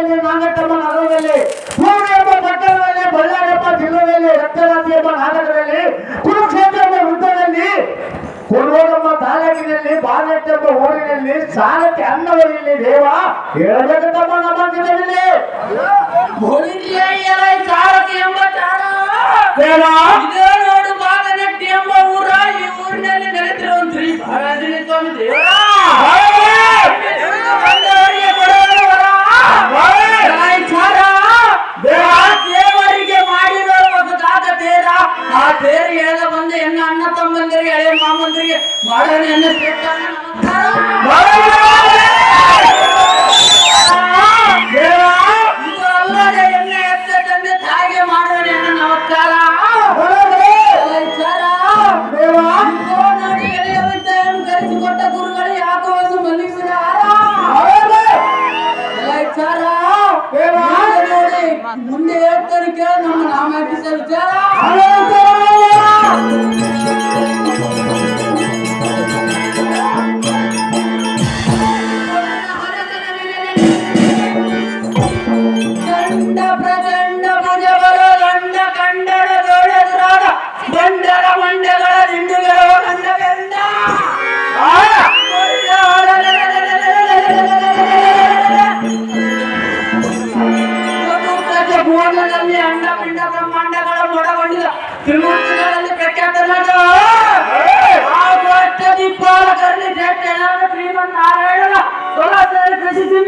ಜಿಲ್ಲೆಯಲ್ಲಿ ನಾಗಟ್ಟಮ್ಮ ನಗರದಲ್ಲಿ ಪೂರ್ಣಿ ಎಂಬ ಪಟ್ಟಣದಲ್ಲಿ ಬಳ್ಳಾರಿ ಎಂಬ ಜಿಲ್ಲೆಯಲ್ಲಿ ರಕ್ತರಾತ್ರಿ ಎಂಬ ನಾಟಕದಲ್ಲಿ ಕುರುಕ್ಷೇತ್ರ ಎಂಬ ವೃತ್ತದಲ್ಲಿ ಕೊಡೋರಮ್ಮ ತಾಲೂಕಿನಲ್ಲಿ ಬಾಲೆಟ್ ಎಂಬ ಊರಿನಲ್ಲಿ ಸಾಲಕ್ಕೆ ಅನ್ನವರಲ್ಲಿ ದೇವ ಹೇಳಬೇಕಮ್ಮ ನಮ್ಮ ಜಿಲ್ಲೆಯಲ್ಲಿ ಸಾರಥಿ ಎಂಬ ದೇವ ನೋಡು ಬಾಲೆಟ್ ಎಂಬ ಊರ ಈ ಊರಿನಲ್ಲಿ ನೆಲೆಸಿರುವಂತ ಶ್ರೀ ಬಾಲಾಜಿ ಸ್ವಾಮಿ ದೇವರ ದೇವರಿಗೆ ಮಾಡಿರೋ ಹೊಸದಾದ ತೇರ ಆ ತೇರು ಎಳೆದ ಬಂದು ಎನ್ನ ಅಣ್ಣ ತಮ್ಮಂದಿರಿಗೆ ಎಳೆ ಮಾಮಂದಿರಿಗೆ ಮಾಡೋಣ ಎನ್ನ ಇದು ಅಲ್ಲದೆ ಎನ್ನ ಎತ್ತ ತಂದೆ ತಾಯಿಗೆ ಮಾಡೋಣ ಎನ್ನ ನಮಸ್ಕಾರ ನೋಡಿ ಎಲೆಯವಂತೆಯನ್ನು ಕರೆಸಿಕೊಟ್ಟ ಗುರುಗಳು ಯಾಕೋ ಒಂದು ಮಲ್ಲಿಗೆ ನೋಡಿ ಮುಂದೆ ಹೇಳ್ತಾರೆ ಕೇಳ ನಮ್ಮ ನಾಮ ಚಂಡ ಪ್ರಚಂಡ ಭುಜಬಲ ಗಂಡ ಕಂಡರ ದೊಡ್ಡದಾದ ಬಂಡರ ಮಂಡಗಳ ದಿಂಡುಗಳು ಗಂಡ ಗಂಡ ಭುವನದಲ್ಲಿ ಅಂಡ ಪಿಂಡ ಬ್ರಹ್ಮಾಂಡಗಳ ಮೊಡಗೊಂಡಿದ ತ್ರಿಮೂರ್ತಿಗಳಲ್ಲಿ ಪ್ರಖ್ಯಾತನಾದ ದೀಪಾಲಕರಲ್ಲಿ ಶ್ರೇಷ್ಠನಾದ ಶ್ರೀಮನ್ನಾರಾಯಣನ ಸೊಲಾಸರ ಪ್ರಸಿದ್ಧಿ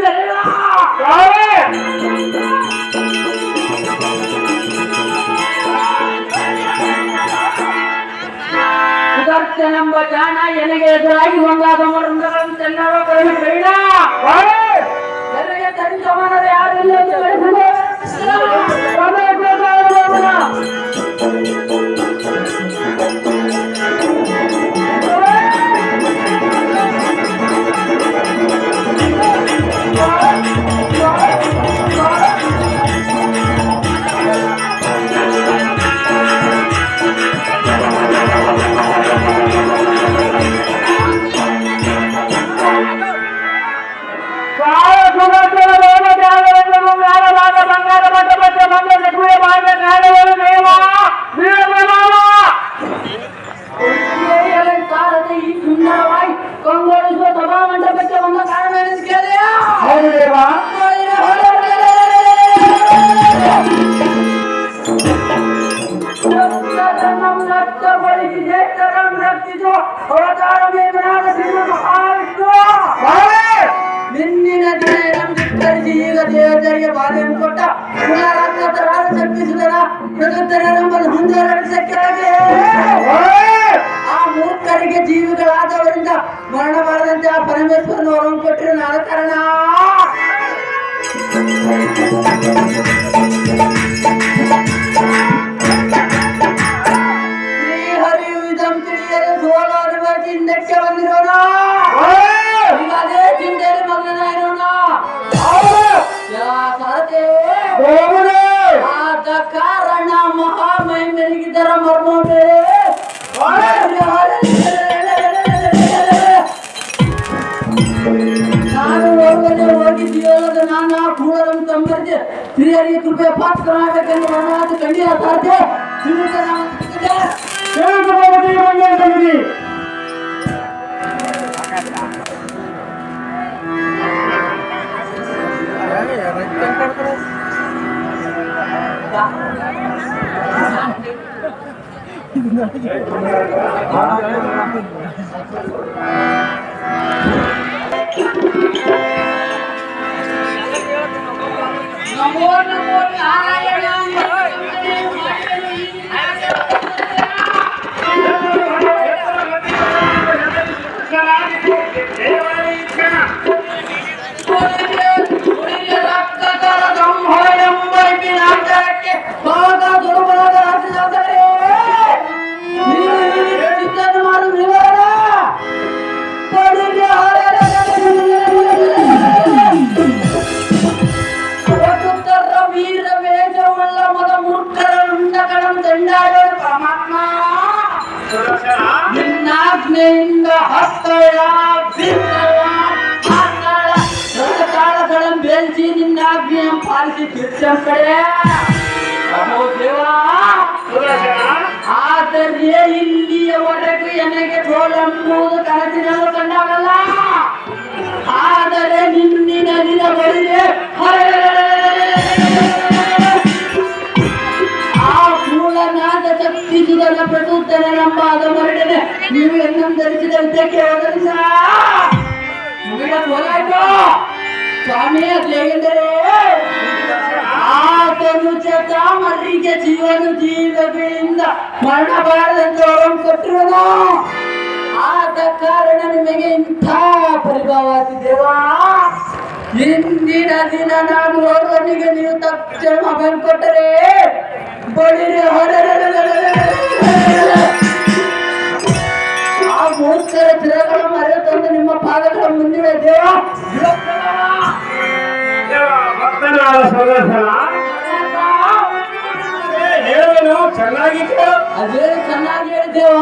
ಸುದರ್ಶನೆಂಬ ಜಾಣ ಎನಗೆ ಎದುರಾಗಿ ಒಂದಾದ ಮರುಗಳನ್ನು ಚೆನ್ನರೋ ಕಳೆದು ಬೇಡ ಎನಗೆ ತರಿ ಸಮಾನದ ಯಾರಿಲ್ಲ ಈ ಸುಂದರವಾಗಿ ಕೊಂಗೊಳಿಸುವ ಸಭಾ ಮಂಟಪಕ್ಕೆ ಬಂದ ಕಾರಣ ನಿನ್ನಿನ ದಿನ ಈಗ ದೇವತೆಗೆ ಬಾಧೆಯನ್ನು ಕೊಟ್ಟ ಪುನರಾತ್ಮತರಾದ ಶಕ್ತಿಸುದರ ಪ್ರಕೃತರೆಂಬುದು ಹೊಂದಿರಕ್ಕೆ ಆ ಮೂರ್ಖರಿಗೆ ಜೀವಿಗಳಾದವರಿಂದ ಮರಣ ಬಾರದಂತೆ ಆ ಪರಮೇಶ್ವರನ ವರವನ್ನು ಕೊಟ್ಟಿರೋ ನಾದ ಕಾರಣ ಶ್ರೀಹರಿಯು ಇದಂ ತಿಳಿಯಲು ಸೋಲಾದ ಹಿಂದಕ್ಕೆ ಬಂದಿರೋಣ ಈಗ ಅದೇ ಚಿಂತೆಯಲ್ಲಿ ಮಗ್ನನಾಗಿರೋಣ ಆದ ಕಾರಣ ಮಹಾಮಹಿಮರಿಗಿದ್ದರ ಮರ್ಮೋಟೆ ನಾನು ಹೋಗಿದ್ದೀಯೋದ ನಾನು ಆ ಕೂಡರನ್ನು ತಂಬರ್ಜೆ ಸ್ತ್ರೀಯರಿಗೆ ಕೃಪೆ ಪಾತ್ರನಾಗಬೇಕೆಂದು ಮನವಾದ ಖಂಡಿತ ಸಾಧ್ಯ ನಮೋ ನಮೋ ನಾರಾಯಣ ನಿನ್ನಾಜ್ಞೆಯಿಂದ ಹಸ್ತಳ ಕಾಳಗಳನ್ನು ಗೆಲ್ಸಿ ನಿನ್ನ ಆಜ್ಞೆಯ ಪಾಲಿಸಿ ತೀರ್ಥ ಕಡೆ ಅಹೋ ದೇವಾ ಆದರೆ ಇಲ್ಲಿಯವರೆಗೂ ನನಗೆ ಗೋಲೆಂಬುದು ಕನಸಿನಲ್ಲೂ ಕಂಡಾಗಲ್ಲ ಆದರೆ ನಿನ್ನಿನ ದಿನಗಳಿಗೆ ಆ ಮೂಲನಾದ ಶಕ್ತಿಸುವುದನ್ನ ಪ್ರಸೂತನ ನಂಬಾದ ಮರಡನೆ ನೀವು ಎನ್ನಂ ಧರಿಸಿದ ವಿದ್ಯಕ್ಕೆ ಒದಗಿಸ ಹೋಗಾಯ್ತು ಸ್ವಾಮಿ ಹೇಗೆಂದರೆ ಆತನು ಚತ ಮರಿಗೆ ಜೀವಗಳಿಂದ ಮರಣಬಾರದಂತ ಕೊಟ್ಟಿರೋನು ಆದ ಕಾರಣ ನಿಮಗೆ ಇಂಥ ಪರಿಭಾವ ಆಗ್ತಿದ್ದೇವಾ ಇಂದಿನ ದಿನ ನಾನು ಓರ್ವನಿಗೆ ನೀವು ತಕ್ಷಣ ಮೊಬೈಲ್ ಕೊಟ್ಟರೆ ಬಡಿರಿ ಆ ಮೂರ್ಖರ ಚಿರಗಳ ಮರೆ ತಂದು ನಿಮ್ಮ ಪಾದಗಳ ಮುಂದಿನ ದೇವ ಭಕ್ತನಾದ ಸದಸ್ಯನ ಹೇಳುವನು ಚೆನ್ನಾಗಿ ಕೇಳು. ಅದೇ ಚೆನ್ನಾಗಿ ಹೇಳಿದ್ದೇವ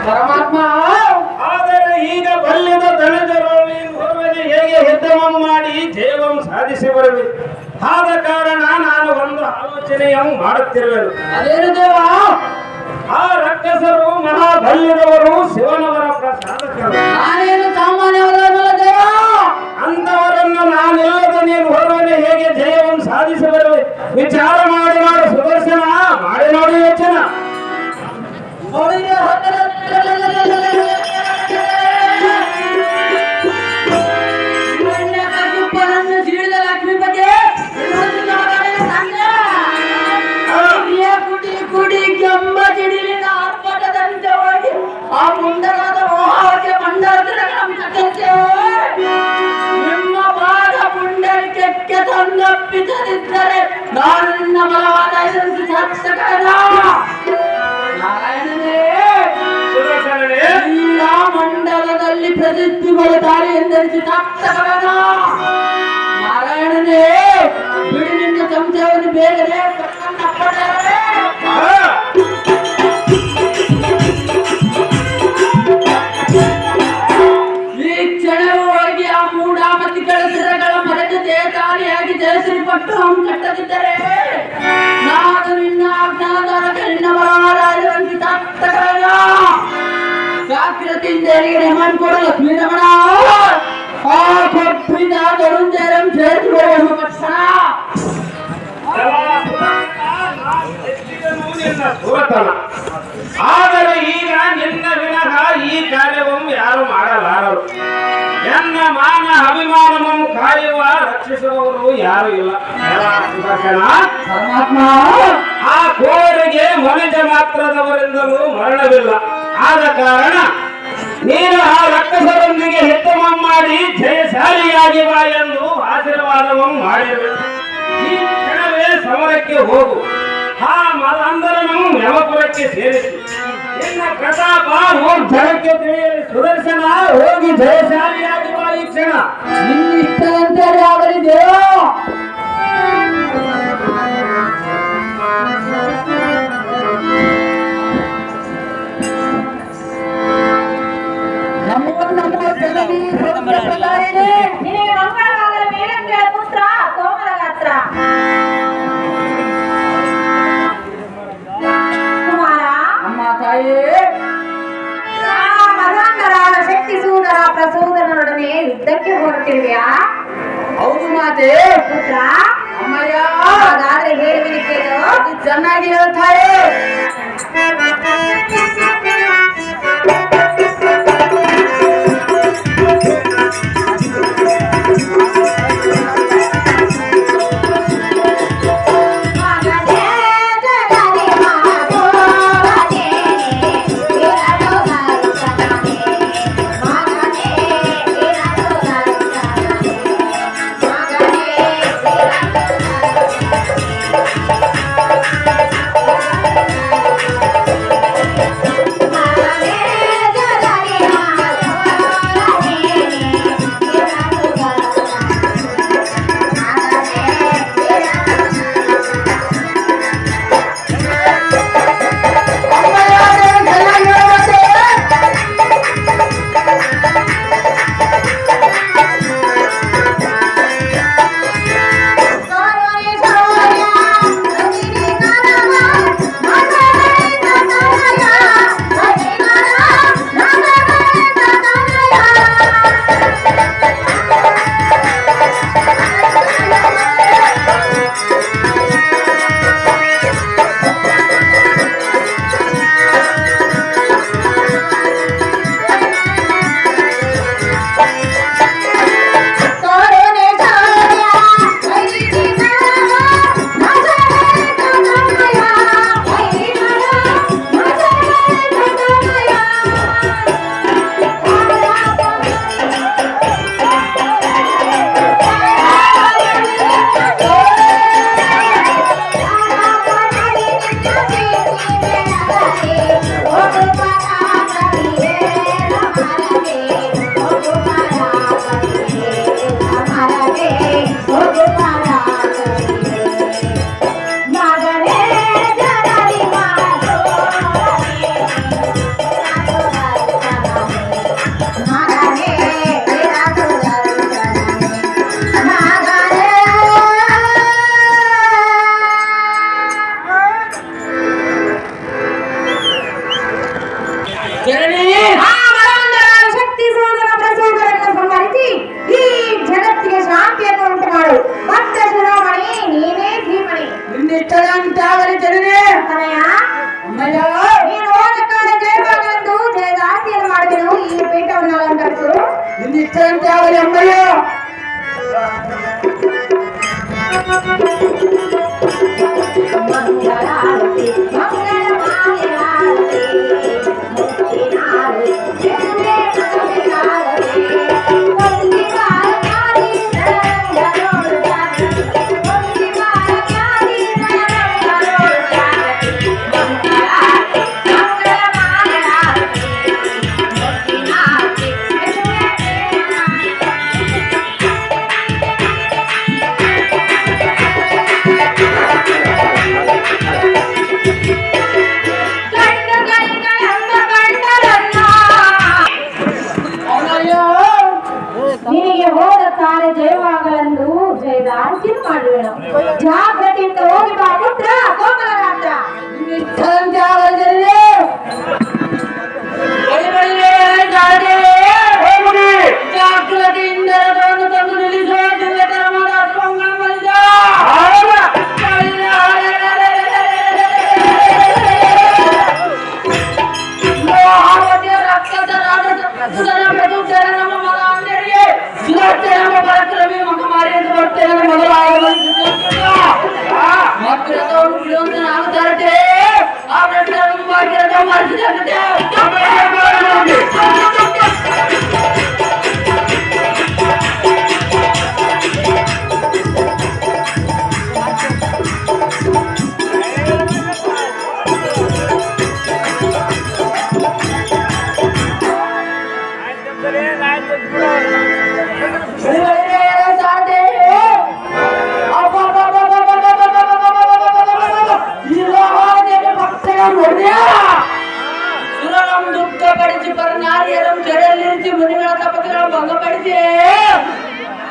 ಪರಮಾತ್ಮ ಆದರೆ ಈಗ ಬಲ್ಯದ ದಣಜರಲ್ಲಿ ಹೇಗೆ ಯುದ್ಧವನ್ನು ಮಾಡಿ ಜಯವನ್ನು ಸಾಧಿಸಿ ಬರಬೇಕು. ಆದ ಕಾರಣ ನಾನು ಒಂದು ಆಲೋಚನೆಯನ್ನು ಮಾಡುತ್ತಿರುವೆನು. ಅದೇನು ದೇವ ಆ ರಕ್ಕಸರು ಮಹಾಬಲ್ಯದವರು ಶಿವನವರ ಪ್ರಸಾದಕರು. ನಾನೇನು ಸಾಮಾನ್ಯವಾದವನಲ್ಲ ದೇವ. ಅಂತವರನ್ನು ನಾನಿಲ್ಲದ ನೀನು ಹೊರವನೆ ಹೇಗೆ ಜಯವನ್ನು ಸಾಧಿಸಿ ಬರಬೇಕು ವಿಚಾರ ಮಾಡಿ ಮಾಡು ಸುದರ್ಶನ, ಮಾಡಿ ನೋಡಿ ಯೋಚನ. ಕುಡಿ ಕೆಂಬ ಸಿಡಿಲಿನ ಆರ್ಭಟದಂತೆ ಹೋಗಿ ಆ ಮುಂಡರಾದ ಮೋಹಕ್ಕೆ ಮಂಡಲಕ್ಕೆ ನಿಮ್ಮ ಬಾದ ಮುಂಡಕ್ಕೆ ತಂದಪ್ಪಿಸದಿದ್ದರೆ ನಾನು ನಿನ್ನ ಬಲವಾದ ಇದನ್ನು ಸಾಧಿಸಬೇಡ. ನಾರಾಯಣನೇ ಮಂಡಲದಲ್ಲಿ ಪ್ರಸಿದ್ಧಿಗಳ ದಾರಿ ಎಂದರಿಸಿ ಸಾರ್ಥಕವೇನ. ನಾರಾಯಣನೇ ಬಿಡಿ ನಿನ್ನ ಸಂಶಯವನ್ನು ಬೇಗನೆ ಈ ಕ್ಷಣವೂ ಹೋಗಿ ಆ ಮೂಢಾಮತಿಗಳ ಸಿರಗಳ ಮರೆತು ದೇತಾರಿಯಾಗಿ ಜಯಶ್ರೀಪಟ್ಟು ಕಟ್ಟದಿದ್ದರೆ ನಾನು ನಿನ್ನ ಆಜ್ಞಾಧಾರಕ ನಿನ್ನ ಬಲವಾದ ಸಾರ್ಥಕವೇನ. ಜಾಗೃತಿಯಿಂದ ಹೇಮನ್ ಕೂಡ ಲಕ್ಷ್ಮೀ ರಮಣ ಆ ಕೊಪ್ಪಿನ ತರುಂಜರಂ ಸೇರಿಸುವ ಪಕ್ಷಣ. ಆದರೆ ಈಗ ನಿನ್ನ ವಿನಃ ಈ ಕಾರ್ಯವನ್ನು ಯಾರು ಮಾಡಲಾರರು. ಎನ್ನ ಮಾನ ಅಭಿಮಾನವನ್ನು ಕಾಯುವ ರಕ್ಷಿಸುವವರು ಯಾರು ಇಲ್ಲ. ಪರಮಾತ್ಮ ಆ ಕೋರಿಗೆ ಮನುಜ ಮಾತ್ರದವರಿಂದಲೂ ಮರಣವಿಲ್ಲ. ಆದ ಕಾರಣ ನೀನು ಆ ರಕ್ಕಸರೊಂದಿಗೆ ಹಿತಮ ಮಾಡಿ ಜಯಶಾಲಿಯಾಗಿ ಬಾ ಎಂದು ಆಶೀರ್ವಾದವನ್ನು ಮಾಡಿರಬೇಕು. ಈ ಕ್ಷಣವೇ ಸಮರಕ್ಕೆ ಹೋಗು. ಆ ಮದಂಧರನು ಯಮಪುರಕ್ಕೆ ಸೇರಿಸಿ ನಿನ್ನ ಪ್ರತಾಪ ಜನಕ್ಕೆ ತಿಳಿಯಲಿ. ಸುದರ್ಶನ ಹೋಗಿ ಜಯಶಾಲಿಯಾಗಿ ಬಾ ಈ ಕ್ಷಣ. ನಿನ್ನಿಷ್ಟದಂತೆ ಆಗಲಿ ದೇವ. ನಮೋ ನಮೋ ಜನನಿ ಪ್ರಲಾಯಿನಿ. ನಿನಗೆ ಮಂಗಳವಾಗಲು ಮೇಲಕ್ಕೆ ಪುತ್ರ ಕೋಮಲ ಗಾತ್ರ ಕುಮಾರ. ಅಮ್ಮ ತಾಯಿ, ಆ ಮದಾಂಧರಾದ ಶಕ್ತಿ ಸೂದರ ಪ್ರಸೂದನರೊಡನೆ ಯುದ್ಧಕ್ಕೆ ಹೊರಟಿರುವೆಯಾ? ಹೌದು ಮಾತೆ. ಪುತ್ರ, ಅಮ್ಮಯ್ಯ, ಹಾಗಾದ್ರೆ ಹೇಳುವಿನಿ ಕೇಳು. ಅದು ಚೆನ್ನಾಗಿ ಹೇಳ್ತಾರೆ. ಮಗನೇ ಜಗನೇ ಮಹಾಭೋಗನೇ, ಇರಲು ದರ್ಶನನೇ. ಮಗನೇ ಇರಲು ದರ್ಶನನೇ. ಮಗನೇ ಇರಲು ದರ್ಶನನೇ.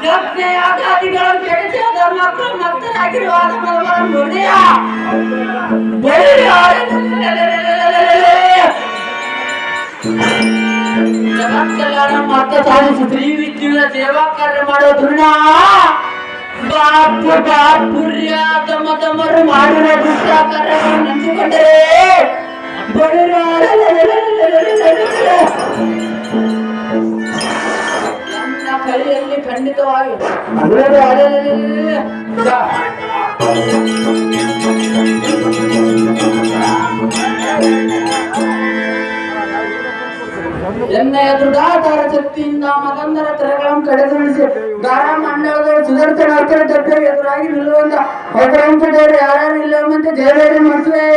ಯಜ್ಞಯಾಗಾದಿಗಳನ್ನು ಕೆಡಿಸಿ ಧರ್ಮಕ್ಕಳು ಮತ್ತನಾಗಿರುವಾಗ ನುಡಿಯ ಜಗತ್ಕಲ್ಯಾಣ ಮತ ಸಾಧಿಸಿ ಸ್ತ್ರೀ ವಿದ್ಯುಳ ಸೇವಾ ಕಾರ್ಯ ಮಾಡೋದ್ರನ್ನ ಬಾಪುರ್ಯ ತಮ್ಮ ತಮ್ಮರು ಮಾಡಿರೋ ದುಷ್ಟ ಕಾರ್ಯಗಳನ್ನು ನೆನೆಸಿಕೊಂಡರೆ ನನ್ನ ಕೈಯಲ್ಲಿ ಖಂಡಿತವಾಗಿ ಎಣ್ಣೆಯ ದೃಢಾಧಾರ ಶಕ್ತಿಯಿಂದ ಮಗಂದರ ತೆರೆಗಳನ್ನು ಕಡೆಗಣಿಸಿ ದಾರ ಮಂಡಲಗಳು ಸುದರ್ಶನ ಅರ್ಥರ ಡಬ್ಬೆ ಎದುರಾಗಿ ನಿಲ್ಲುವಂತ ಹೊರಗಡೆ ಯಾರ್ಯಾರು ಇಲ್ಲವಂತೆ ಜಯಬೇರಿ ಮಾಡ್ತವೆ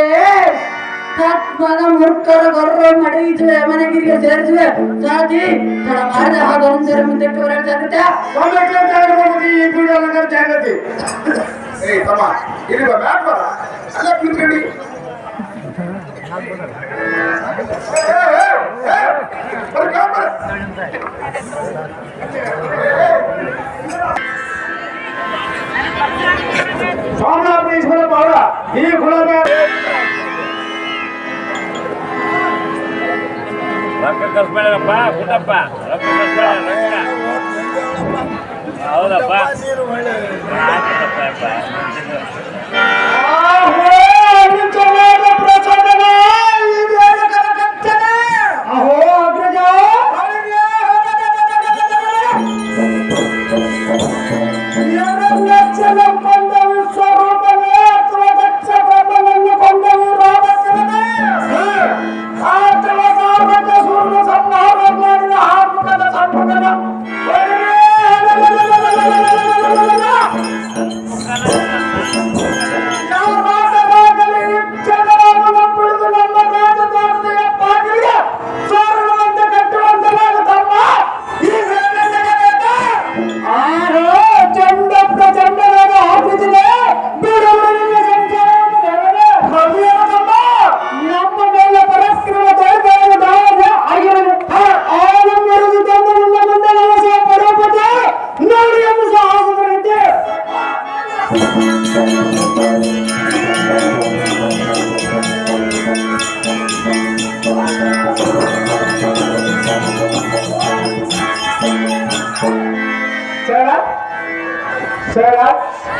ತತ್ಮದ ಮೂರ್ಖರ ಗೊರ್ರ ಮಡಗಿಸುವೆ ಯಮನಗಿರಿಗೆ ಸೇರಿಸುವೆ ಸಾಧಿ ತಡ ಮಾಡಿದ ಹಾಗೆ ಮುಂದಕ್ಕೆ ಬರಬೇಕಾಗುತ್ತೆ ಈ ಪೀಠ ಜಾಗೃತಿ ಏ ತಮ್ಮ ಇಲ್ಲಿ ಬ್ಯಾಟ್ ಬರ ಅಲ್ಲ ಕೂತ್ಕೊಳ್ಳಿ ಸೋಮನಾಥೇಶ್ವರ ಬಾಳ ಈ ಕುಲದ ರೊಕ್ಕ ಖರ್ಚು ಮಾಡ್ಯಾರಪ್ಪ ಊಟಪ್ಪ ರೊಕ್ಕ ಖರ್ಚು ಮಾಡ್ಯಾರ ರೊಕ್ಕ ಹೌದಪ್ಪ ಅಹೋ ಅಗ್ರಜ ಸ್ವರೂಪವೇ ಅಥವಾ ದಕ್ಷ ಪ್ರಬಲವನ್ನು ಕೊಂಡವು ರಾಮಚಂದ್ರನೇ ಅಥವಾ ಸಾರ್ವಜ ಸೂರ್ಯ ಸಂಹಾರ ಮಾಡಿದ ಆತ್ಮಕದ ಸಂಪುಟದ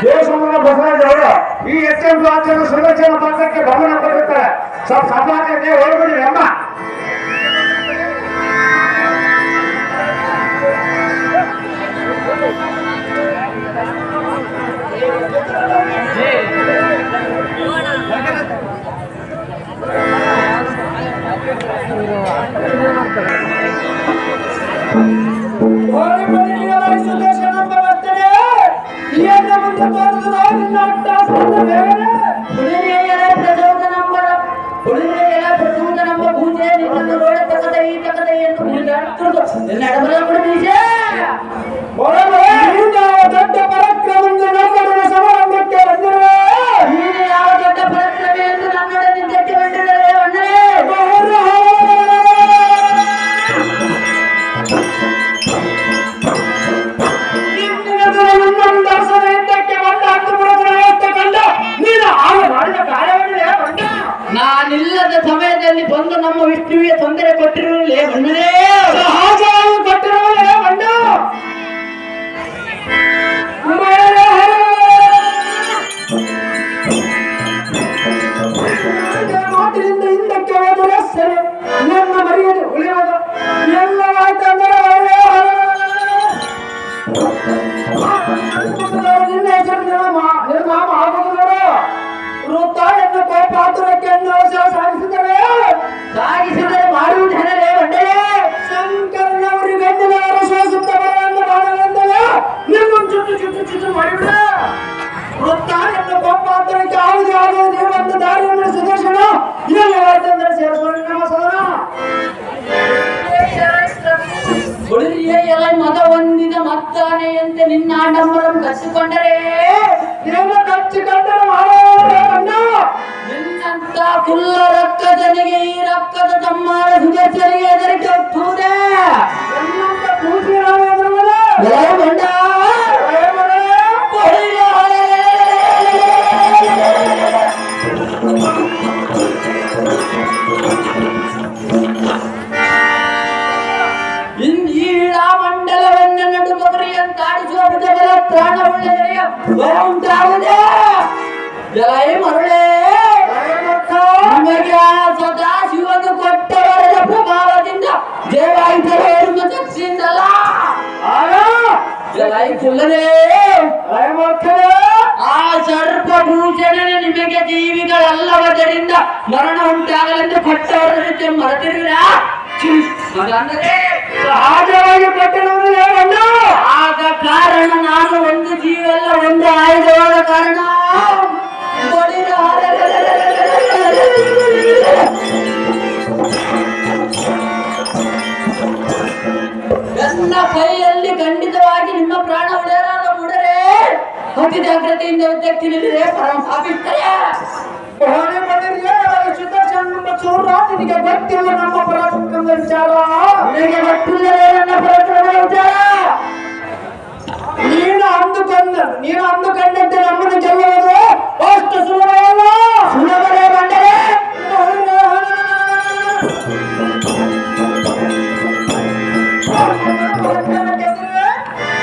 ದೇಶಮನ್ನ ಬಸವರಾಜವರು ಈ ಎಚ್ಎಂ ರಾಜ್ಯದ ಸಂರಕ್ಷಣಾ ಪತ್ರಕ್ಕೆ ಗಮನ ಕೊಟ್ಟಿರ್ತಾರೆ ಸ್ವಲ್ಪ ಸಭಾಕ್ಕೆ ಹೋಗ್ಬಿಡಿ ಅಮ್ಮ ದೊಡ್ಡ ಪರಾಕ್ರಮದಿಂದ ನಮ್ಮೊಡನೆ ಸಮಾರಂಭಕ್ಕೆ ಬಂದರೆ ಯಾವ ದೊಡ್ಡ ಪರಾಕ್ರಮಿ ಎಂದು ನನ್ನೊಡನೆ ನಿಂತಕ್ಕೆ ಬಂದಿದ್ದಾರೆ ಅಣ್ಣರೇ ನಾನಿಲ್ಲದ ಸಮಯದಲ್ಲಿ ಬಂದು ನಮ್ಮ ವಿಷ್ಣುವಿಗೆ ತೊಂದರೆ ಕೊಟ್ಟಿರಲೇ ಬಂದರೆ ಕೊಟ್ಟಿರುವಲೇ ಬಂದು ಮಾತಿನಿಂದ ಹಿಂದಕ್ಕೆ ಹೋದರೆ ಸರಿ ನನ್ನ ಮರ್ಯಾದೆ ಉಳಿಯೋದು ಎಲ್ಲವಾಯ್ತಂದ್ರೆ ನಿನ್ನ ಹೆಸರು ನಿರ್ಮಾಮ ಆಗೋದು ನೋಡು ವೃತ್ತ ಎನ್ನು ಪಾತ್ರಕ್ಕೆ ಸಾಗಿಸಿದರೆ ಮಾಡುವುದು ಹೆಣರೇ ಬಂಡರೆ ಶಂಕರನವರಿಗೆ ಬೆನ್ನಿನವರು ಸೋಸುತ್ತವರನ್ನು ಮಾಡಲೆಂದರೆ ನಿಮ್ಮನ್ನು ಚುಟ್ಟು ಮಾಡಿಬಿಡ ವೃತ್ತ ಎನ್ನು ಪಾತ್ರಕ್ಕೆ ಆಗುದು ಆಗುವುದು ನೀವು ಒಂದು ದಾರಿಯನ್ನು ಸುದರ್ಶನ ಎಲ್ಲವಾಯ್ತಂದ್ರೆ ಸೇರಿಸೋಣ ನಮ್ಮ ಸದನ ಹುಡುಗಿಯೇ ಎಲ್ಲ ಮಗ ಹೊಂದಿದ ಮತ್ತಾನೆಯಂತೆ ನಿನ್ನ ಆಡಂಬರಂ ಕಸಿಕೊಂಡರೆ ಏನು ಕಚ್ಚಿಕೊಂಡರೆ ಮಾಡೋಣ ನಿನ್ನಂತ ಕುಲ್ಲ ರಕ್ಕದನಿಗೆ ಈ ರಕ್ಕದ ತಮ್ಮಾರ ಸುದರ್ಶನಿಗೆ ಹೆದರಿಕೆ ಹುಟ್ಟುವುದೇ ಎಲ್ಲಂತ ಕೂಸಿ ನಾವು ಎದುರುವುದೇ ಬಂಡ ಇಂದೀಳ ಮಂಡಲವನ್ನು ನಡುಗರಿಯಂತಾಡಿಸುವ ಭುಜಗಳ ಪ್ರಾಣವುಳ್ಳೆಯ ಉಂಟಾಗುವುದೇ ಜಲೈ ಮರುಳೇ ನಮಗೆ ಆ ಸದಾ ಶಿವನು ಕೊಟ್ಟ ವರದ ಪ್ರಭಾವದಿಂದ ದೇವಾಯುಧರ ಶಕ್ತಿಯಿಂದಲ್ಲ ಜಲೈ ಕುಲ್ಲನೇ ಆ ಸರ್ಪಭೂಷಣನ ನಿಮಗೆ ಜೀವಿಗಳಲ್ಲವದರಿಂದ ಮರಣ ಉಂಟಾಗಲೆಂದು ಕೊಟ್ಟವರ ರೀತಿ ಮರೆತಿರುವಿರಾ ಸಹಜವಾಗಿ ಕೊಟ್ಟಿರುವುದು ಆದ ಕಾರಣ ನಾನು ಒಂದು ಜೀವಲ್ಲ ಒಂದು ಆಯುಧವಾದ ಕಾರಣ ನನ್ನ ಕೈಯಲ್ಲಿ ಖಂಡಿತವಾಗಿ ನಿಮ್ಮ ಪ್ರಾಣ ಉಳಿಯಲಾದ ಮುಡರೆ ಅತಿ ಜಾಗ್ರತೆಯಿಂದ ವ್ಯಕ್ತಿನಿದೆ ಪರಮ ಪಾಪಿಷ್ಟಯ ನಿನಗೆ ಗೊತ್ತಿಲ್ಲ ನಮ್ಮ ಪರಾಕ್ರಮದ ವಿಚಾರ ನಿನಗೆ ಗೊತ್ತಿಲ್ಲವೇ ನನ್ನ ಪರಾಕ್ರಮದ ವಿಚಾರ ನೀನು ಅಂದುಕೊಂಡಂತೆ ನಮ್ಮನ್ನು ಗೆಲ್ಲುವುದು ಅಷ್ಟು ಸುಲಭವಲ್ಲ ಸುಲಭವೇ ಬಂದರೆ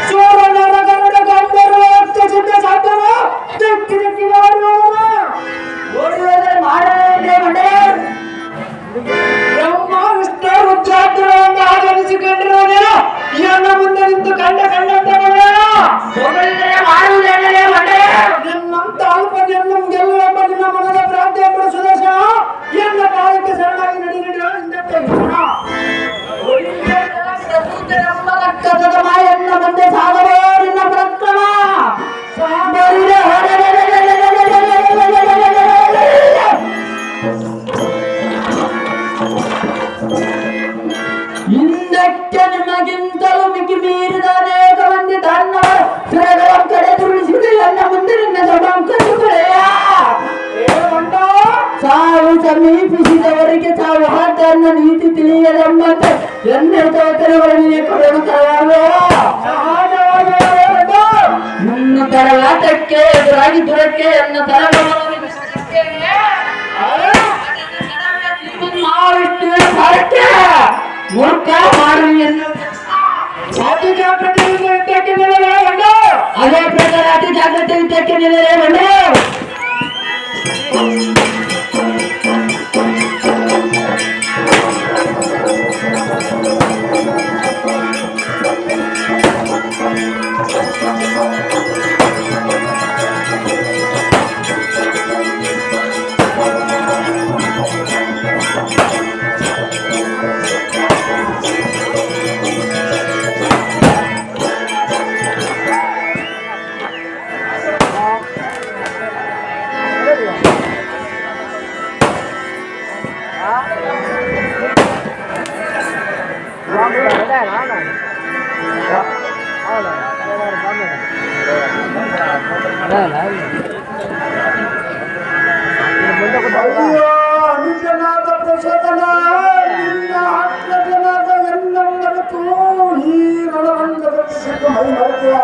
ಸೂರ್ಯನ ಗರುಡ ಗಂಧರ್ವ ಸಿದ್ಧ ಸಾಧನ ದಿಕ್ಕಿ ದಿಕ್ಕಿಗೆ ಓಡುವುದರೆ ಮಾಡಲೇ ಬಂದರೆ ಬ್ರಹ್ಮ ವಿಷ್ಣು ರುದ್ರಾದ್ರವನ್ನು ಆಗಮಿಸಿಕೊಂಡಿರುವುದೇನು ನನ್ನ ಮುಂದೆ ನಿಂತು ಕಂಡಂತೆ ಮಾಡುವುದೇನಲೇ ಬಂದರೆ ನಿನ್ನಂತ ಅಲ್ಪ ಜನ್ಮ ಗೆಲ್ಲುವೆಂಬ ನಿನ್ನ ಮನದ ಪ್ರಾಂತ್ಯ ಎಂಬ ಸುದೇಶ ಎಲ್ಲ ಕಾಲಕ್ಕೆ ಶರಣಾಗಿ ನಡೆಯುವ ಹಿಂದಕ್ಕೆ ರಕ್ತದ ಮಾಯನ್ನ ಮುಂದೆ ಸಾಗವೋ ನಿನ್ನ ಪರಾಕ್ರಮ ಹಿಂದಕ್ಕೆ ನಿಮಗಿಂತಲೂ ಮಿಗಿ ಮೀರಿದ ಅನೇಕ ಮಂದಿ ತನ್ನವರ ಶಿರಗಳ ಕಡೆ ತುಳಿಸಿದೆ ನನ್ನ ಮುಂದೆ ನಿನ್ನ ದೊಡ್ಡ ಸಾವು ಸಮೀಪಿಸಿದವರಿಗೆ ಸಾವು ಹಾತನ್ನ ನೀತಿ ತಿಳಿಯಲೆಂಬಂತೆ ಎನ್ನೆ ತೋತರವರನ್ನೇ ಕೊಡುತ್ತಾರೋ ನನ್ನ ತರವಾಟಕ್ಕೆ ಎದುರಾಗಿ ದುರಕ್ಕೆ ಎನ್ನ ಮಹಾವಿಷ್ಣುವಿನ ಭಾರಕ್ಕೆ ಮೂರ್ಖ ಮಾಡು ಅದೇ ಪ್ರಕಾರ ಅತಿ ಜಾಗ್ರತೆ ಯುದ್ಧಕ್ಕೆ ನಿಲ್ಲಲೇ ಬಂದು ಅಯ್ಯೋ ಅನುಜನಾದ ಪ್ರಚೋದನ ನಿನ್ನ ಆತ್ಮಜನಾದ ಎನ್ನಂದರತು ಈ ರಣರಂಗದಲ್ಲಿ ಸಿದ್ದು ಮೈ ಮರೆತೆಯ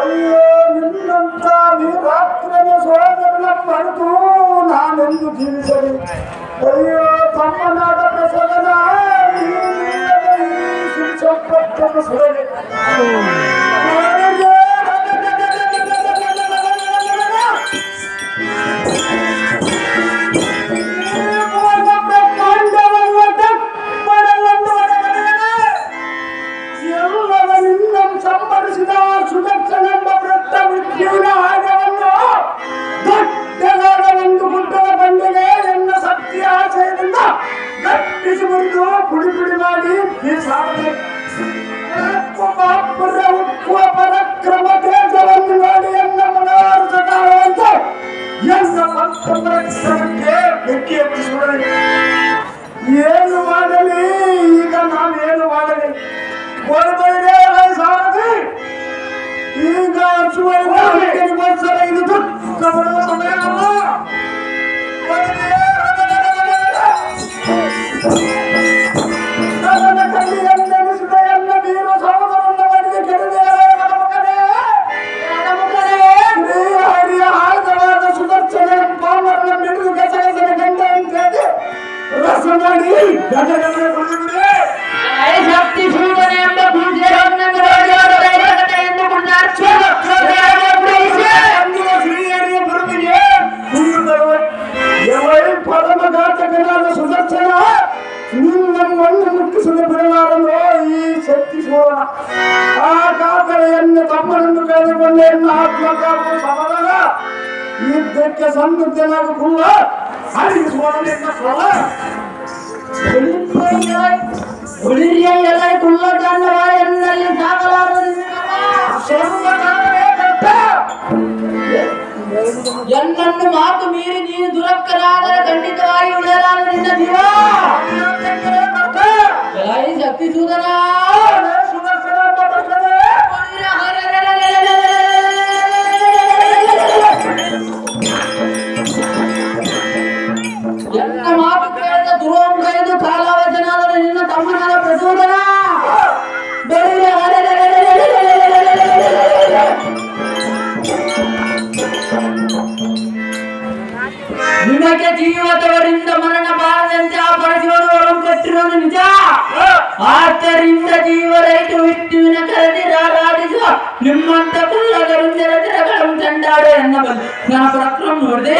ಅಯ್ಯೋ ನಿನ್ನಂತ ವೀರಾಕ್ರಮ ಸೋದರನ ಮರೆತು ನಾನೆಂದು ಜೀವಿಸಲಿ ಅಯ್ಯೋ ತಮ್ಮನಾದ ಪ್ರಚೋದನ ಸಂಪತ್ತನ್ನು ಸುಡಲಿ ಸಂಪಡಿಸಿದ ಸುದಕ್ಷನೆಂಬ ವೃತ್ತ ಮೃತ್ಯುವಿನ ಆಟವನ್ನು ದೊಡ್ಡದಾದ ಒಂದು ಗುಡ್ಡದ ಬಂಡೆಗೆ ಎನ್ನ ಶಕ್ತಿಯ ಆಶಯದಿಂದ ಗಟ್ಟಿಸಿ ಮುರಿದು ಪುಡಿ ಪುಡಿ ಮಾಡಿ ಬೀಸಾಡಬೇಕು ಉಕ್ಕುವ ಪರಾಕ್ರಮ ತೇಜವನ್ನು ನೋಡಿ ಎನ್ನ ಮನೋರು ಸಕಾಲವಂತ ಎನ್ನ ಪಂಚಪರಾಕ್ರಮಕ್ಕೆ ಬೆಂಕಿ ಎಬ್ಬಿಸಿಬಿಡಲಿ. ಏನು ಮಾಡಲಿ ಈಗ ನಾನೇನು ಮಾಡಲಿ ಒಳಗಡೆ ಸಾರಥಿ ಈಗ ಮತ್ಸರ ಇದು ದುಃಖ ಪಡುವ ಸಮಯ ಅಲ್ಲ. ನನ್ನ ಕಣ್ಣಿಗೆಂದೆನಿಸಿದ ಎನ್ನ ವೀರ ಸಹೋದರನ್ನ ಮಾಡಿದ ಕೆಡದೆ ಹರಿಯ ಆಯುಧವಾದ ಸುದರ್ಶನ ಪಾಮರನ ಮಿಡಿದು ಗಸಗಸನ ಗಂಡ ಅಂತ ಹೇಳಿ ಮೋಸ ಮಾಡಿ ಗಜಗಮನಗೊಂಡಿರುವೆ. ಶಕ್ತಿ ಸೂದನೆ ಎಂಬ ಅಂದಿನ ಶ್ರೀಹರಿಯ ಬರುವಿಗೆ ಪರಮಘಾತಕನಾದ ಸುದರ್ಶನ ನಿನ್ನ ಮಣ್ಣು ಮುಟ್ಟಿಸಲು ಬಿಡಲಾರನು ಈ ಶಕ್ತಿ ಸೂರನ. ಆ ಕಾಕಳೆಯನ್ನು ತಮ್ಮನನ್ನು ಕಳೆದುಕೊಂಡ ಎನ್ನ ಆತ್ಮಕಾಪು ಸಮಾಧಾನ ಯುದ್ಧಕ್ಕೆ ಸನ್ನದ್ಧನಾಗಬಲ್ಲ ಅರಿಸುವನೆನ್ನ ಸ್ವರ ಹುಳಿರಿಯ ಎಲೆ ಕುಳ್ಳದನ್ನವ ಎನ್ನಲ್ಲಿ ಸಾಗಲಾರದು ಎನ್ನನ್ನು ಮಾತು ಮೀರಿ ನೀನು ದುರಕ್ಕರಾದರೆ ಖಂಡಿತವಾಗಿ ಉಳಿಯಲಾರ ನಿನ್ನ ಜೀವ. ಶಕ್ತಿ ಸೂದನ ಎನ್ನ ಮಾತು ಕೇಳಿದ ದುರೋಂಗೈದು ಕಾಲಾವಚನಾದರೆ ನಿನ್ನ ತಮ್ಮನಾದ ಪ್ರಚೋದನ. ನಿಮಗೆ ಜೀವದವರಿಂದ ಮರಣ ಬಾರದಂತೆ ಆ ಪರಶಿವನು ಒಳಗೆ ಕಟ್ಟಿರೋದು ನಿಜ. ಆದ್ದರಿಂದ ಜೀವರೈತ ವಿಷ್ಣುವಿನ ಕರೆದಿ ಆರಾಧಿಸುವ ನಿಮ್ಮಂತ ಕುಲ್ಲಗರುಂಜರ ತಿರಗಳನ್ನು ಚಂಡಾಡು ಎನ್ನಬಲ್ಲ ನನ್ನ ಪರಾಕ್ರಮ ನೋಡಿದೆ.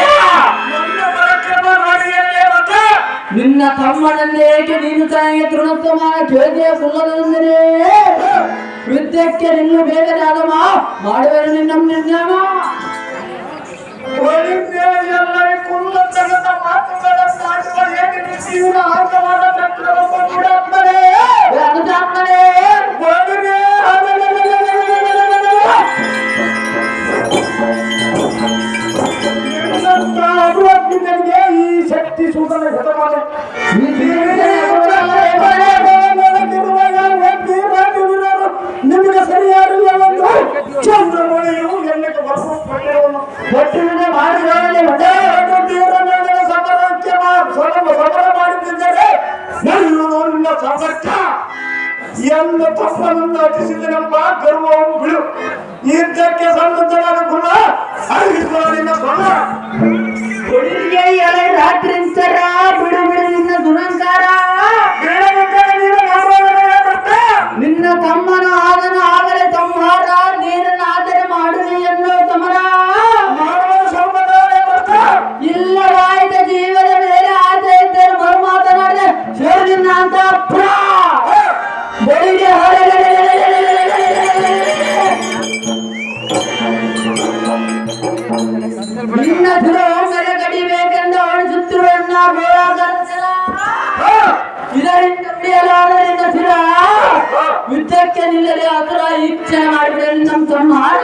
ನಿನ್ನ ತಮ್ಮನನ್ನೇ ಏಕೆ ನೀನು ತಾಯಿಗೆ ತೃಣೋತ್ತಮ ಕೇಳಿದೆಯ ಕುಲ್ಲಗರುಂಜನೇ ಯುದ್ಧಕ್ಕೆ ನಿಲ್ಲು ಬೇಗದಾದಮ ಮಾಡುವೆ ನಿನ್ನ ನಿರ್ನಾಮ. ಕುಲ್ಲತನದ ಮಾತುಗಳನ್ನು ಆಟವಾದ ಚಕ್ರವೊಬ್ಬ ಗುಡಾತ್ಮನೇ ಅನುಜಾತ್ಮನೇ ಅಭಿವರ್ತಿಗಳಿಗೆ ಈ ಶಕ್ತಿ ಸೂದನ ಶತಮಾನ ನಿಮಗೆ ಸರಿಯಾಗಿಲ್ಲ ಒಂದು ಚಂದ್ರಮಣಿಯು ಎಲ್ಲಿಗೆ ಬರುವುದು ಸಮರ ಮಾಡುತ್ತಿದ್ದರೆ ನನ್ನ ಸಾಮರ್ಥ್ಯ ಎಂದು ತಪ್ಪನನ್ನು ಅತಿಸಿದನೆಂಬ ಗರ್ವವನ್ನು ಬಿಡು. ಯುದ್ಧಕ್ಕೆ ಸನ್ನದ್ಧನಾಗಲ್ಲ ಅರಿವಿನ ಸ್ವರ ಹುಡುಗಿಯ ಎಲೆ ರಾತ್ರಿಂಚರ ಬಿಡು ಬಿಡು ನಿನ್ನ ದುರಂಕಾರ. ನಿನ್ನ ತಮ್ಮನ ಆದನ ಆಗಲೇ ಸಂಹಾರ ನೀರನ್ನು ಆದರೆ ಮಾಡುವೆ ಎನ್ನೋ ತಮರ. ಇಲ್ಲವಾಯ್ತ ಜೀವದ ಮೇಲೆ ಆಸೆ ಇದ್ದರೆ ಮರು ಮಾತನಾಡಿದೆ ಸೇರಿನ ಅಂತ ಬೆಳಿಗ್ಗೆ ನಿನ್ನ ದುರೋಂಗದ ಕಡಿಬೇಕೆಂದು ಅವಳಿಸುತ್ತಿರುವ ಇದರಿಂದ ಉಳಿಯಲಾದ ನಿನ್ನ ಸಿರ ಯುದ್ಧಕ್ಕೆ ನಿಲ್ಲದೆ ಆತರ ಇಚ್ಛೆ ಮಾಡಿಬಿಡ ನಮ್ಮ ಸಂಹಾರ.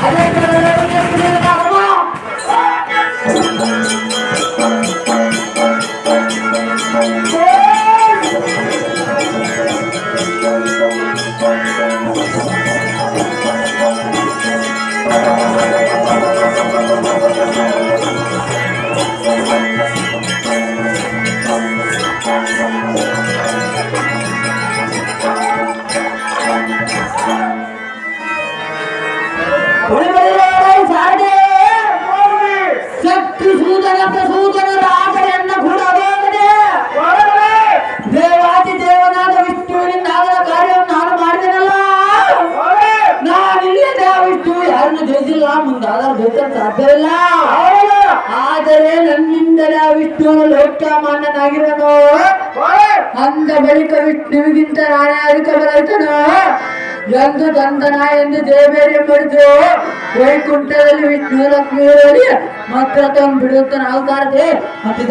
ಅದೇ ಶಕ್ತಿ ಸೂದನ ಪ್ರಸೂದನ ರಾಜರನ್ನ ಕೂಡ ದೇವಾದಿ ದೇವನಾದ ವಿಷ್ಣುವಿನಿಂದ ಆಗದ ಕಾರ್ಯವನ್ನು ನಾನು ಮಾಡಿದೆನಲ್ಲ. ನಾನಿಲ್ಲದೆ ಆ ವಿಷ್ಣು ಯಾರನ್ನು ಜಯಿಸಿಲ್ಲ, ಮುಂದಾದರೂ ಜಯಿಸಲು ಸಾಧ್ಯವಿಲ್ಲ. ಆದರೆ ನನ್ನಿಂದಲೇ ಆ ವಿಷ್ಣುವನ್ನು ಲೋಕಮಾನ್ಯನಾಗಿರನು. ಅಂದ ಬಳಿಕ ವಿಷ್ಣುವಿಗಿಂತ ನಾನೇ ಅಧಿಕ ಬರತನು ಎಂದು ದಂದನ ಎಂದು ದೇವೇರಿ ಮಾಡಿದ್ದು ವೈಕುಂಠದಲ್ಲಿ ವಿಷ್ಣು ಲಕ್ಷ್ಮಿಯಲ್ಲಿ ಮಾತ್ರ ತಂದು ಬಿಡುತ್ತಾನೆ ಅವತಾರದೆ ಮತ್ತೆ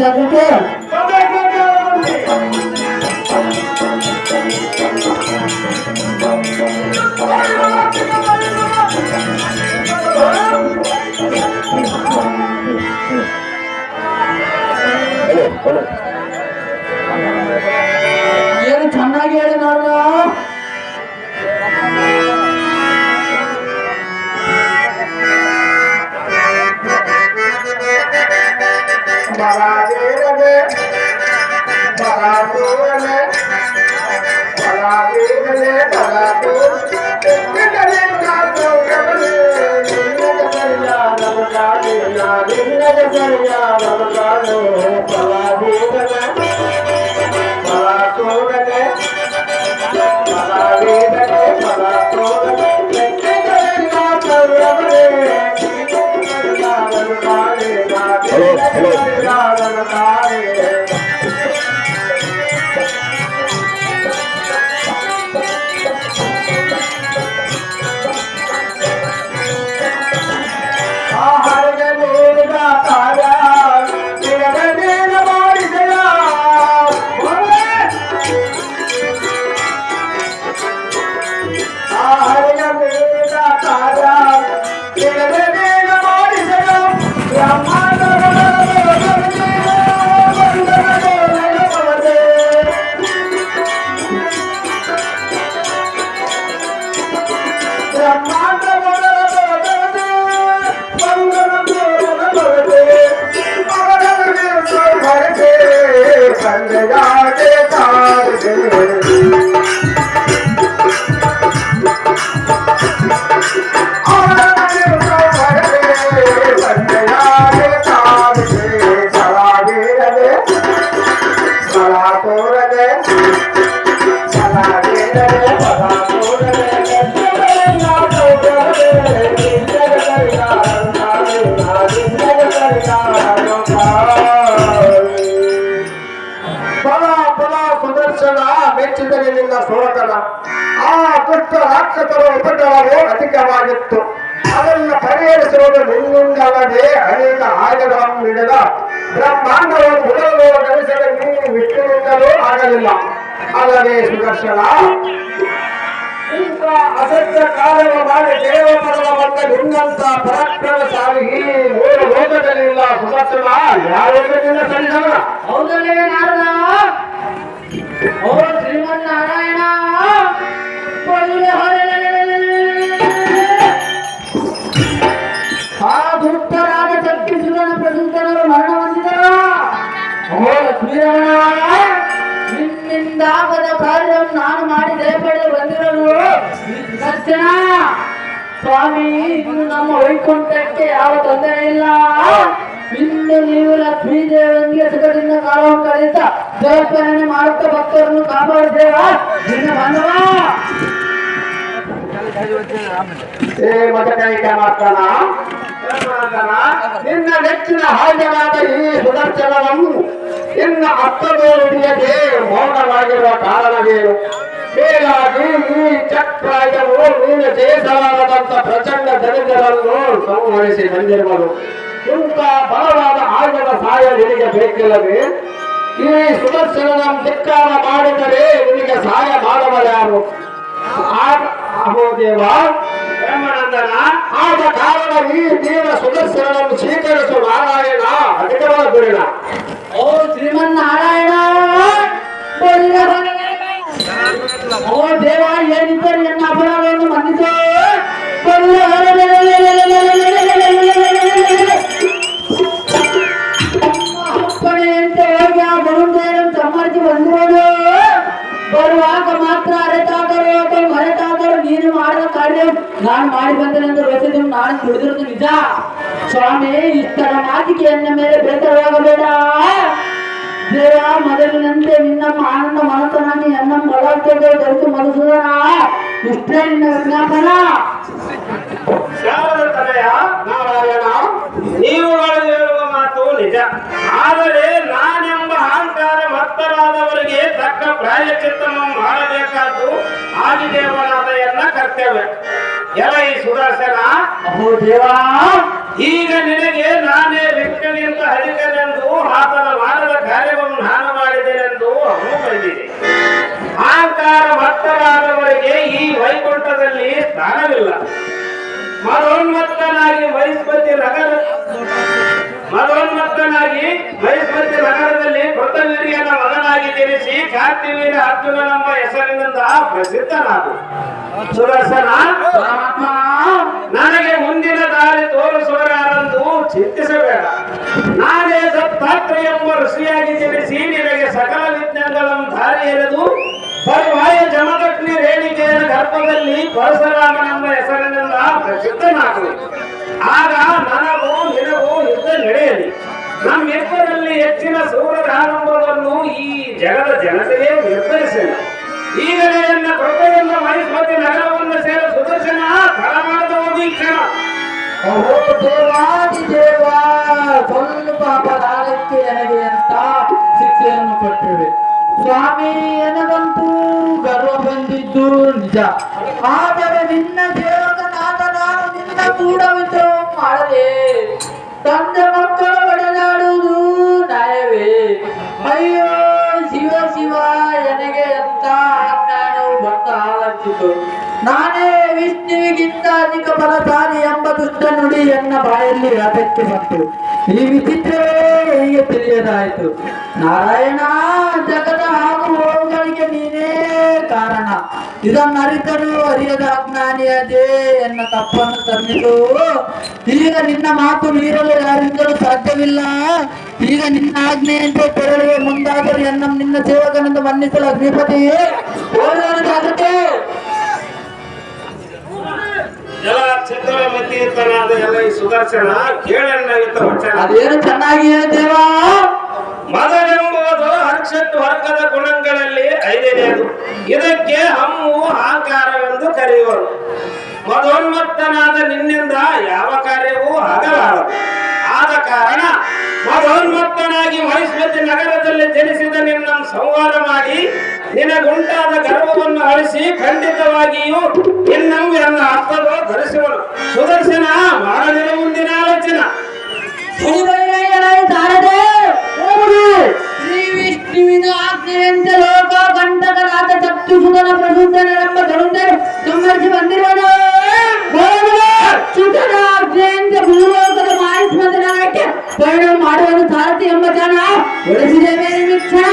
ಏನು ಚೆನ್ನಾಗಿ ಹೇಳಿ ನೋಡ. ನಿನ್ನ ಮೆಚ್ಚಿದರಿಂದ ಸೋತನ ಆ ದುಷ್ಟ ರಾಕ್ಷಸರ ಉಪದ್ರವವು ಅಧಿಕವಾಗಿತ್ತು. ಅದನ್ನು ಪರಿಹರಿಸುವುದು ನಿನ್ನಿಂದಲ್ಲದೆ ಅನೇಕ ಆಯುಧಗಳನ್ನು ನೀಡಿದ ಬ್ರಹ್ಮಾಂಡವನ್ನು ಮೊದಲು ನಡೆಸಲು ನೀನು ವಿಷ್ಣುವಿಂದಲೂ ಆಗಲಿಲ್ಲ. ಅಲ್ಲದೆ ಸುದರ್ಶನ ಇಂಥ ಅಸತ್ಯ ಕಾರ್ಯ ಮಾಡಿ ದೇವಪದವ ಬಂದ ನಿನ್ನಂತ ಪರಾಕ್ರಮಶಾಲಿ ಈ ಮೂರು ಲೋಕದಲ್ಲಿಲ್ಲ. ಸುದರ್ಶನ ಯಾರಿಗೆ ನಿನ್ನ ಸರಿಸಮ? ಹೌದಲ್ಲೇ ನಾರದ? ಓ ಶ್ರೀಮನ್ನಾರಾಯಣ, ಆ ದುಷ್ಟರಾದ ಶಕ್ತಿಸುರನ ಪ್ರಸೂತನರು ಮರಣ ಹೊಂದಿದರು. ಓ ಶ್ರೀರಮಣ, ನಿನ್ನಿಂದಾಗದ ಕಾರ್ಯವನ್ನು ನಾನು ಮಾಡಿ ದಯಪಡೆದು ಬಂದಿರಲು ಈ ಸುದರ್ಶನ ಸ್ವಾಮಿ, ಇನ್ನು ನಮ್ಮ ವೈಕುಂಠಕ್ಕೆ ಯಾವ ತೊಂದರೆ ಇಲ್ಲ. ಇನ್ನು ನೀವು ಲಕ್ಷ್ಮೀದೇವನಿಗೆ ಸುಖದಿಂದ ಕಾಲವನ್ನು ಕಳೆಯುತ್ತ ದೇವಸ್ಥಾನ ಮಾಡುತ್ತಾ ಭಕ್ತರನ್ನು ಕಾಪಾಡುತ್ತೇವ ನಿನ್ನ ಬಾಂಧವ. ನಿನ್ನ ನೆಚ್ಚಿನ ಹಾಜರಾದ ಈ ಸುದರ್ಶನವನ್ನು ಇನ್ನ ಅರ್ಥದೋಡಿಯದೆ ಮೌನವಾಗಿರುವ ಕಾರಣವೇನು? ಮೇಲಾಗಿ ಈ ಚಕ್ರಾಯವು ನೀನು ಜಯಿಸಲಾರದಂತ ಪ್ರಚಂಡ ದರಿದ್ರರನ್ನು ಸಂಹರಿಸಿ ಬಂದಿರುವುದು. ಇಂಥ ಬಲವಾದ ಆಯುಧದ ಸಹಾಯ ನಿನಗೆ ಬೇಕಿಲ್ಲವೇ? ಈ ಸುದರ್ಶನ ಧಿಕ್ಕಾರ ಮಾಡಿದರೆ ನಿನಗೆ ಸಹಾಯ ಮಾಡುವರ್ಯಾರು? ಅಹೋ ದೇವ ಬ್ರಹ್ಮನಂದನ, ಆದ ಕಾರಣ ಈ ದೇವ ಸುದರ್ಶನವನ್ನು ಸ್ವೀಕರಿಸು ನಾರಾಯಣ, ಅಧಿಕವಾದ ಗುರಿಣ. ಓ ಶ್ರೀಮನ್ನಾರಾಯಣ, ಓ ದೇವ, ಏನಿದ್ದರೆ ನನ್ನ ಅಪರಾಧವನ್ನು ಮನ್ನಿಸು. ಅಪ್ಪಣೆಯಂತೆ ಹೋಗಿ ಆ ಬರುಂದೇರನ್ನು ಸಂಹರಿಸಿ ಬಂದಿರೋದು. ಬರುವಾಗ ಮಾತ್ರ ಅರೆತಾದರೂ ಅಥವಾ ಮರೆತಾದರೂ ನೀನು ಮಾಡಿದ ಕಾರ್ಯ ನಾನು ಮಾಡಿ ಬಂದನೆಂದು ರೋಸಿದ್ದು ನಾನು ದುಡಿದಿರೋದು ನಿಜ. ಸ್ವಾಮಿ, ಇಷ್ಟರ ಮಾತಿಗೆ ಎನ್ನ ಮೇಲೆ ಬೇಸರವಾಗಬೇಡ. ದೇವ, ಮೊದಲಿನಂತೆ ನಿನ್ನಮ್ಮ ಆನಂದ ಮನತನಾಗಿ ಎನ್ನಮ್ಮ ಬಲಾತ್ಯತೆ ಧರಿಸಿ ಮಧುಸೂದನ, ಇಷ್ಟೇ ನಿನ್ನ ವಿಜ್ಞಾಪನ. ನಾರಾಯಣ, ನೀವುಗಳು ಹೇಳುವ ಮಾತು ನಿಜ. ಆದರೆ ನಾನೆಂಬ ಅಹಂಕಾರ ಮತ್ತರಾದವರಿಗೆ ತಕ್ಕ ಪ್ರಾಯಶ್ಚಿತ್ತವನ್ನು ಮಾಡಬೇಕಾದ್ದು ಆದಿದೇವನಾದ ಎನ್ನ ಕರ್ತವ್ಯ. ಎಲ ಈ ಸುದರ್ಶನ, ಅಹೋ ದೇವ, ಈಗ ನಿನಗೆ ನಾನೇ ವಿಷ್ಣುವಿಗಿಂತ ಅಧಿಕನೆಂದು ಆತನ ಮಾಡದ ಕಾರ್ಯವನ್ನು ನಾನು ಮಾಡಿದ್ದೇನೆಂದು ಅವನು ಬಂದಿದೆ. ಅಹಂಕಾರ ಮತ್ತರಾದವರಿಗೆ ಈ ವೈಕುಂಠದಲ್ಲಿ ಸ್ಥಾನವಿಲ್ಲ. ಮದೋನ್ಮತ್ತನಾಗಿ ಮಹಿಸ್ಪತಿ ನಗರದಲ್ಲಿ ಕೃತವೀರ್ಯನ ಮಗನಾಗಿ ಜನಿಸಿ ಕಾರ್ತಿವೀರ್ಯ ಅರ್ಜುನನೆಂಬ ಹೆಸರಿನಿಂದ ಪ್ರಸಿದ್ಧನಾದ ಸುದರ್ಶನ, ನನಗೆ ಮುಂದಿನ ದಾರಿ ತೋರಿಸುವರಾರೆಂದು ಚಿಂತಿಸಬೇಡ. ನಾನೇ ದತ್ತಾತ್ರಿ ಎಂಬ ಋಷಿಯಾಗಿ ಜನಿಸಿ ನಿನಗೆ ಸಕಲ ವಿಜ್ಞಾನಗಳನ್ನು ದಾರಿ ಎರೆದು ಪರ್ವಾಯ ಜಮದಗ್ನಿ ರೇಣಿಕೆಯ ಗರ್ಭದಲ್ಲಿ ಪರಶುರಾಮನೆಂಬ ಹೆಸರಿನಿಂದ ಪ್ರಸಿದ್ಧನಾಗುವೆ. ಆಗ ನನಗೂ ನಿನಗೂ ಯುದ್ಧ ನಡೆಯಲಿ. ಸೂರ್ಯರ ಆರಂಭವನ್ನು ಈ ಜಗದ ಜನತೆಯೇ ನಿರ್ಧರಿಸಿದೆ. ಈಗಲೇ ನನ್ನ ಕೃಪೆಯಿಂದ ಮಹಿಷ್ಮತಿ ನಗರವನ್ನು ಸೇರ ಸುದರ್ಶನ ತಡಮಾಡದ ಹೋಗು ಈ ಕ್ಷಣ. ಓಹೋ ದೇವಾದಿ ದೇವ, ಸ್ವಲ್ಪ ಅಪರಾಧಕ್ಕೆ ನನಗೆ ಅಂತ ಶಿಕ್ಷೆಯನ್ನು ಕೊಟ್ಟಿವೆ ಸ್ವಾಮಿ. ನನಗಂತೂ ಗರ್ವ ಬಂದಿದ್ದು ನಿಜ, ಆದರೆ ನಿನ್ನ ಸೇವಕನಾದ ನಾನು ನಿನ್ನ ಕೂಡವಿದ್ದು ಮಾಡದೆ ತಂದೆ ಮಕ್ಕಳು ಒಡೆದಾಡುವುದು ನ್ಯಾಯವೇ? ಅಯ್ಯೋ ಶಿವ ಶಿವ, ನನಗೆ ಅಂತ ಜ್ಞಾನವು ಬಂದ ಆವರ್ತಿತು. ನಾನೇ ವಿಷ್ಣುವಿಗಿಂತ ಅಧಿಕ ಫಲಶಾಲಿ ಎಂಬ ದುಷ್ಟ ನುಡಿ ಎನ್ನ ಬಾಯಲ್ಲಿ ವ್ಯಾಪಕ್ಕೆ ಬಂತು. ಈ ವಿಚಿತ್ರವೇ ಹೀಗೆ ತಿಳಿಯದಾಯಿತು. ನಾರಾಯಣ, ಜಗದ ಹಾಗೂ ಹೋಗುಗಳಿಗೆ ನೀನೇ ಕಾರಣ. ಇದನ್ನರಿತರು ಅರಿಯದ ಅಜ್ಞಾನಿಯದೇ ಎನ್ನ ತಪ್ಪನ್ನು ತನ್ನಿತು. ಈಗ ನಿನ್ನ ಮಾತು ಮೀರಲು ಯಾರಿಂದಲೂ ಸಾಧ್ಯವಿಲ್ಲ. ಈಗ ನಿನ್ನ ಆಜ್ಞೆಯಂತೆ ತೆರಳುವ ಮುಂದಾದರೂ ನಿನ್ನ ಸೇವಕನೆಂದು ಮನ್ನಿಸಲು ಅಗ್ನಿಪತಿ ಓಡಾಡದಾಗುತ್ತೆ. ಜಲ ಚಂದ್ರ ಮಧ್ಯಸ್ಥನಾದ ಎಲ್ಲ ಈ ಸುದರ್ಶನ ಕೇಳಣ್ಣವಿದ್ದ ವಚನ. ಅದೇನು ಚೆನ್ನಾಗಿ ದೇವಾ. ಮದವೆಂಬುದು ಹರ್ಷತ್ತು ವರ್ಗದ ಗುಣಗಳಲ್ಲಿ ಐದನೆಯದು. ಇದಕ್ಕೆ ಹಮ್ಮು ಅಹಂಕಾರವೆಂದು ಕರೆಯುವರು. ಮದೋನ್ಮತ್ತನಾದ ನಿನ್ನಿಂದ ಯಾವ ಕಾರ್ಯವೂ ಆಗಲಾರದು. ಆದ ಕಾರಣ ಮದೋನ್ಮತ್ತನಾಗಿ ಮಹಿಷ್ಮತಿ ನಗರದಲ್ಲಿ ಜನಿಸಿದ ನಿನ್ನನ್ನು ಸಂಹಾರ ಮಾಡಿ ನಿನಗುಂಟಾದ ಗರ್ವವನ್ನು ಅಳಿಸಿ ಖಂಡಿತವಾಗಿಯೂ ಇನ್ನೊಮ್ಮೆ ನನ್ನ ಅರ್ಥದ ಧರಿಸುವನು. ಸುದರ್ಶನ ಮಾಡಲಿನ ಮುಂದಿನ ಆಲೋಚನಾ. ಶ್ರೀ ವಿಷ್ಣುವಿನ ಆಜ್ಞೆಯಂತೆ ಲೋಕ ಕಂಟಕನಾದ ಚಕ್ಷುಸುತನ ಪ್ರಸೂತನೆಂಬ ಗರುಡರು ಸಂಹರಿಸಿ ಬಂದಿರುವನು. ಸುತನ ಆಜ್ಞೆಯಂತೆ ಭೂಲೋಕದ ಮಾಹಿಷ್ಮತಿ ನಗರಕ್ಕೆ ಪರಿಣಾಮ ಮಾಡುವನು ಸಾರಥಿ ಎಂಬ ಜನ ಉಳಿಸಿದ್ದೇವೆ ನಿರೀಕ್ಷಣ.